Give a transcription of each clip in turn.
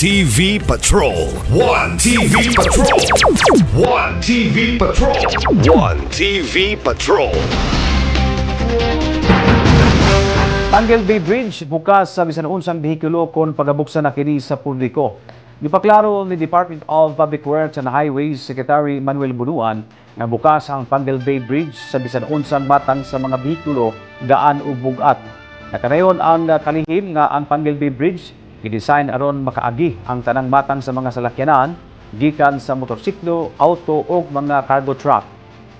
TV Patrol. One TV Patrol. One TV Patrol. One TV Patrol. Tanggel Bay Bridge bukas sa bisan unsang behikulo kon pagabuksan na kini sa publiko. Gipaklaro ni Department of Public Works and Highways Secretary Manuel Bunuan nga bukas ang Tanggel Bay Bridge sa bisan unsang matang sa mga behikulo daan ug bugat. Nakanayon ang kalihim nga ang Tanggel Bay Bridge gidesign aron makaagi ang tanang matang sa mga salakyanan gikan sa motorsiklo, auto ug mga cargo truck.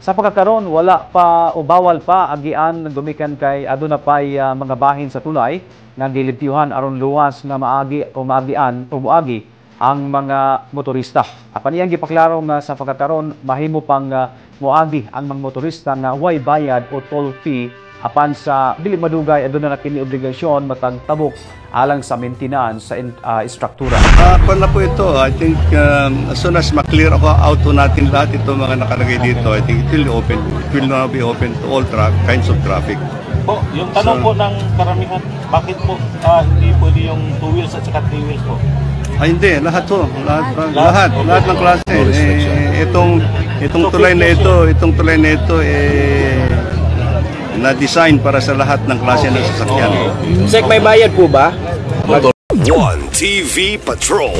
Sa pagkakaroon, wala pa o bawal pa agian gumikan kay aduna pay mga bahin sa tulay nga gilibtiyuhan aron luwas nga maagi o maagian o moagi ang mga motorista. Apan iyang gipaklaro nga sa pagkakaroon mahimo pang moagi ang mga motorista nga way bayad o toll fee apan sa dili madugay aduna na kini obligasyon matag tabok alang sa maintenance sa istruktura. Kung na po ito, I think as soon as maklear ako auto natin lahat ito mga nakalagay dito, I think it will now be open to all kinds of traffic. Po, yung tanong po ng karamihan, bakit po hindi pwede yung 2 wheels at saka 3 wheels po? Hindi, lahat to. Lahat ng klase. Itong tulay na ito, na-design para sa lahat ng klase ng sasakyan. Sek, may bayad po ba? One TV Patrol.